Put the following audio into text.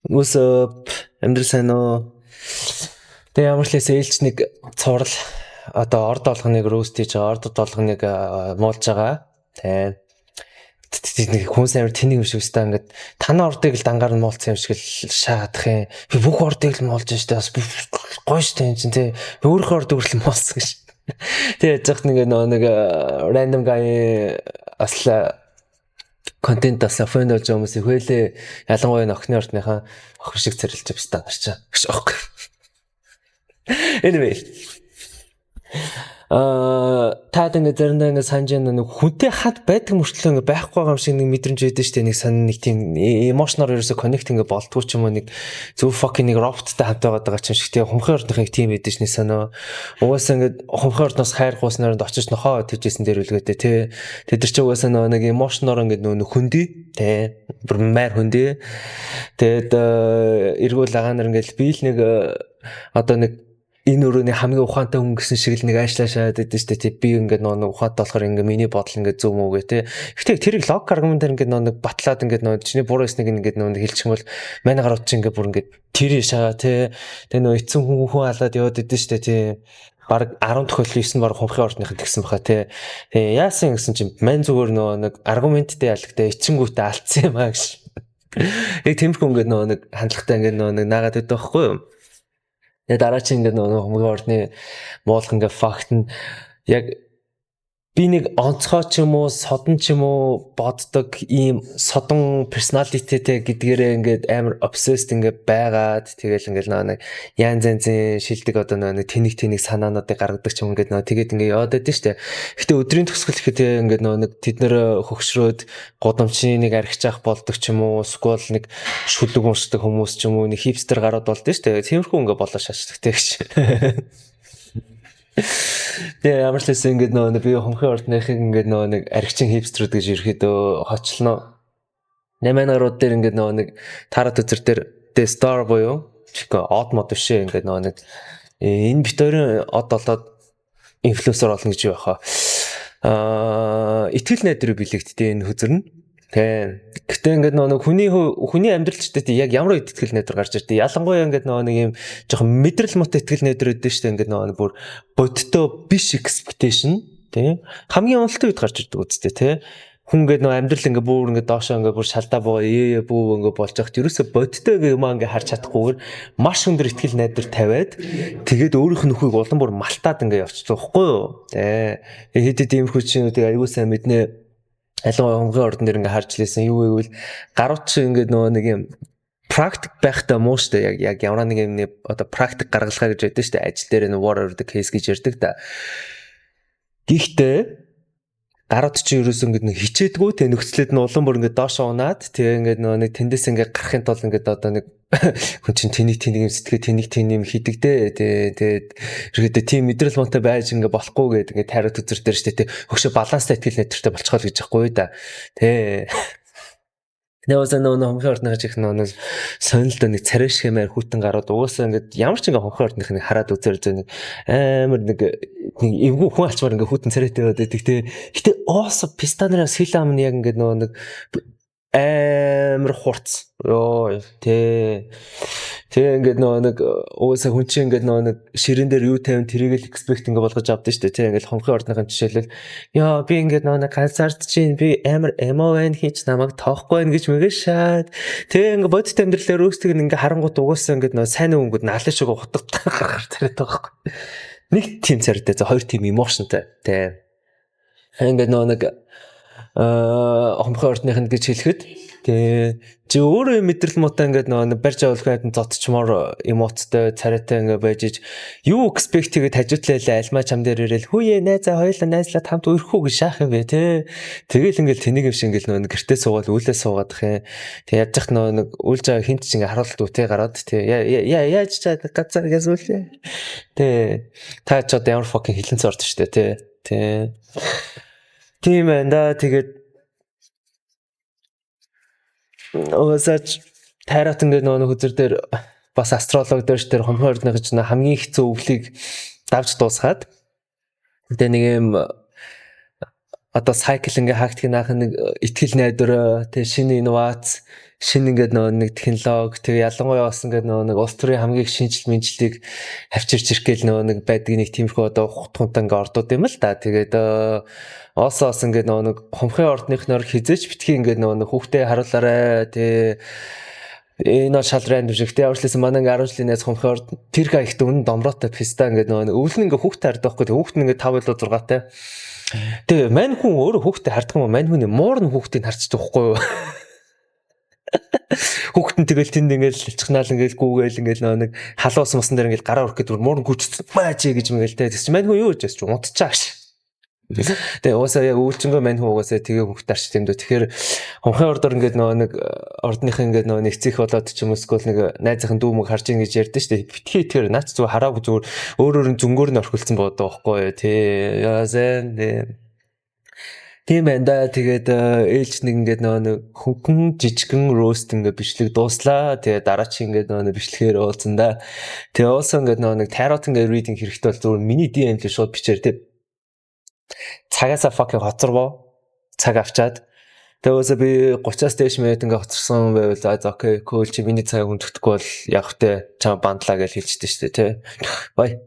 What's up? Амьдрал сайн уу? Тэгээ ямар ч лээс ээлж нэг цуврал одоо орд олгоныг рөөст хийж байгаа, орд олгоныг муулж байгаа. Тэгээ нэг хүн амар тэнийг юм шиг өстэй ингээд танаа ордыг л дангаар нь муулсан юм шиг л шаадах юм. Би бүх ордыг л муулж штэ бас гоё штэ юм чинь тий. Би өөрийнхөө ордыг л муулсан гэж. Тэгээ яах нэг random guy асла контент асаа фэн болж байгаа хүмүүсийг хөлөө ялангуяа охины ордныхаа охин шиг царилж австаа гарчаа гэж аахгүй. Anyway. Таад ингээд заримдаа ингээд санаж нэг хүнтэй хад байдаг мөртлөө ингээд байхгүй байгаа юм шиг нэг мэдрэмж өгдөө штэ нэг сан нэг тийм emotional ерөөсө connect ингээд болдгоо ч юм уу нэг зөв fucking нэг robotтай хамт байгаа ч юм шиг тийм хумхын ордынхыг тийм байдэж шнэ санаа. Угаасаа ингээд хумхын ордноос хайр гуйснаар очиж нохоо тэжсэн дээр үлгээдэ тий. Тэд нар ч угаасаа нэг emotional ингээд нөх хүндий тий. Бүр маар хүндий. Тэгээд эргүүл агаанаар ингээд би л нэг одоо нэг энэ өрөөний хамгийн ухаантай хүн гэсэн шиг л нэг аашлаашаад байдаг шүү дээ. Би ингээд нэг ухаантай болохоор ингээд миний бодол ингээд зөв мөөгөө те. Гэхдээ тэрийг лог аргументаар ингээд нэг батлаад ингээд чиний буруу эснийг ингээд хэлчих юм бол манай гарууд чинь ингээд бүр ингээд тэр шагаа те. Тэгээ эцэн хүн алаад яваад идэв шүү дээ те. Бараг 10 тохиолдол 9 баг хумхын ордныхад тэгсэн баха те. Тэгээ яасан гэсэн чинь мань зүгээр нэг аргументтэй ялгтай эчингүүтээ алдсан юм аа гэж. Яг тиймэрхүү ингээд нэг хандлагатай ингээд нэг наагаад байдаг байхгүй юу? Тэгээ дараа чинь ингээд хумхын ордны муулах ингээд факт нь яг би нэг онцгой ч юм уу содон ч юм уу боддог ийм содон personalityтэй гэдгээрээ ингээд амар obsessed ингээд байгаад тэгэл ингээд нэг янз янзын шилдэг одоо нэг тэнийг санаануудыг гаргадаг ч юм ингээд тэгээд ингээд яваад байдаг штэ. Гэтэ өдрийн төгсгөл ихэд ингээд нэг тэд нэр хөгшрөөд гудамжны нэг архиж авах болдог ч юм уу сквал нэг шүлэг уншдаг хүмүүс ч юм уу нэг хипстер гараад болдог штэ. Тиймэрхүү ингээд болоо шашдагтэй гэж. Тэгээ ямар ч лээс ингээд би хумхын ордныхыг ингээд нэг архичин хипстерүүд гэж ерөөдөө хочлоо. 8 гарууд дээр ингээд нэг тарат үзэр дээр The Star буюу чиг од мод бишээ ингээд нэг энэ бит хоёрын од болоод инфлюенсер болно гэж байхаа. Итгэл найдруу бэлэгддэг энэ хүзэр нь. Тэгээ. Гэтэ ингээд хүний амьдрал ч гэдэг яг ямар итгэл найдар гарч ирдэг. Ялангуяа ингээд нэг юм жоохон мэдрэл мот итгэл найдар өгдөө штэ ингээд бүр бодтой биш expectation тий. Хамгийн уналтын үед гарч ирдэг үстэй тий. Хүн ингээд амьдрал ингээд бүр ингээд доошоо ингээд бүр шалдаа боо бүү ингээд болж байгаа ч ерөөсө бодтой юм ингээд харж чадахгүйгээр маш өндөр итгэл найдар тавиад тэгээд өөрийнх нь нөхөйг улам бүр малтаад ингээд явчихдаг байхгүй юу. Тий. Хэд иймэрхүү чинүүдийг аягүй сайн мэднэ. Ялангуяа хумхын ордон дээр ингээд харж лээсэн юу гэвэл гарууд чи ингээд нэг юм практик байхтай муу штэ яг ямар нэг юм одоо практик гаргалгаа гэж байдаг штэ ажил дээр нэг war of the case гэж ярьдаг да. Гэхдээ гарууд чи ерөөсөө ингээд нэг хичээдгүү те нөхцлөд нь улам бүр ингээд доошоо унаад тэгээ ингээд нэг тэндээс ингээд гарахын тулд ингээд одоо нэг хүн чинь тэнийг юм сэтгэе тэнийг юм хийдэг дээ тэгээд ерөөдөө тийм мэдрэл монтой байж ингээд болохгүй гэдэг ингээд тайрууд үзэр дээр штэ те хөшөө баланстай итгэл найдвартай болчихгоо л гэж яахгүй да тэ Нөөсөө хумхын ордных чих нэг сонирхолтой нэг царайшгүй маяг хүүтэн гарууд угаасаа ингээд ямар ч ингээд хумхын ордных нэг хараад үзэр зөө нэг амар нэг эвгүй хүн алчмаар ингээд хүүтэн царайтай байдаг те. Гэтэ оос пистанераас хилам нь яг ингээд нэг амар хурц. Йоо тэ. Тэгээ ингээд нэг угаасаа хүн чинь ингээд нэг ширэн дээр юу тавин тэрийг л expect ингээд болгож авдаг шүү дээ. Тэ ингээд хумхын ордныхын жишээлбэл яа би ингээд нэг ганцаард чинь би амар MON хийж намайг тоохгүй байх гэж мэгээ шаад. Тэгээ ингээд бодит амьдралаар өөрсдөө ингээд харангууд угаасаа ингээд сайн өнгөд наалын шиг хутгах гаргар тариад байгаа байхгүй. Нэг тийм царайтай за хоёр тийм emotionтай. Тэ. Ингээд нэг хумхын ордныхын гэж хэлэхэд тэгээ чи өөрөө мэдрэл муутай ингээд барьж авалхад нь зодчмоор эмоттой царайтай ингээд байж юу expect хийгээд хажуутлаа альма чам дээр ирэл хүүе найзаа хоёлаа найзлаад хамт өрхөө гэж шаах юм бэ те тэгэл ингээд тэнийг юм шиг ингээд гэртээ суугаад үүлээ суугаадах юм тэг яаж зах нэг үлж байгаа хинт ч ингээд харуулт үтэй гараад те яаж чад гацаа гэсүүлээ те та ч одоо ямар fucking хилэн цорд штэ те тийм энэ тэгээд Өөсөж тайрат ингээд нэг хүзэр дээр бас астролог дээр хумхын ордны гэж хамгийн их зөвлөлийг давж дуусгаад тэгээ нэг юм одоо cycle ингээ хаагддаг наах нэг ихтгэл найдвар тэг шинэ инновац шинэ ингээд нэг технологи тэг ялангуяа бас ингээд нэг улс төрийн хамгийн их шинжил мэдлийг авчирч ирэх гээл нэг байдаг нэг тиймэрхүү одоо хутгунтаа ингээ ордууд юм л да. Тэгээд оосоос ингээд нэг хумхын ордныхноор хизээч битгий ингээд нэг хүүхдээ харуулаарай тэг энэ шалрын дэмжигтэй авчлаасан манай ингээ 10 жилийн найз хумхын орд тэр хаягт үнэн домроотой писта ингээд нэг өвлөн ингээ хүүхдээ хардаг байхгүй тэг хүүхд нь ингээ 5 илүү 6-тай. Тэгээ мань хүн өөрөө хүүхдээ хардаг юм мань хүний муур нь хүүхдийг харцдаг байхгүй юу? Хүүхэд нь тэгэл тэнд ингээл чичгнаал ингээл гүүгээл ингээл нэг халуус мусан дээр ингээл гараа өрөх гэдэг муур нь гүчсэн баачи гэж мэгэл тэ. Тэс чи мань хүн юу гэж унтчихааш. Тэгээ уусаа яг үйлчингөө мань хүн угаасаа тэгээ хүүхд тарч тийм дөө. Тэгэхээр хумхын ордоор ингээд нэг ордных ингээд нэгцэх болоод ч юм уусгүй нэг найзынхын дүүмэг харж ин гэж ярьдэн штэ. Битгий тэр наач зүгээр хараагүй зүгээр өөрөөр нь зөнгөөр нь орхилсан бод байхгүй тий. Яасан тийм байна да. Тэгээд ээлж нэг ингээд нэг хөнгөн жижигэн рост ингээд бичлэг дууслаа. Тэгээд дараа чи ингээд нэг бичлэгээр уулзсан да. Тэгээ уусаа ингээд нэг tarot ингээд reading хэрэгтэй бол зүгээр миний DM л шууд бичээр тий. Цагаасаа fucking хоцорвоо. Цаг авчаад. Тэгээ уусаа би 30-аас дээш минут ингээд хоцорсон байвал окей, cool чи миний цагийг өндөхгүй бол яг хөтэ чам бандлаа гэж хэлчихсэн шүү дээ тий. Бай.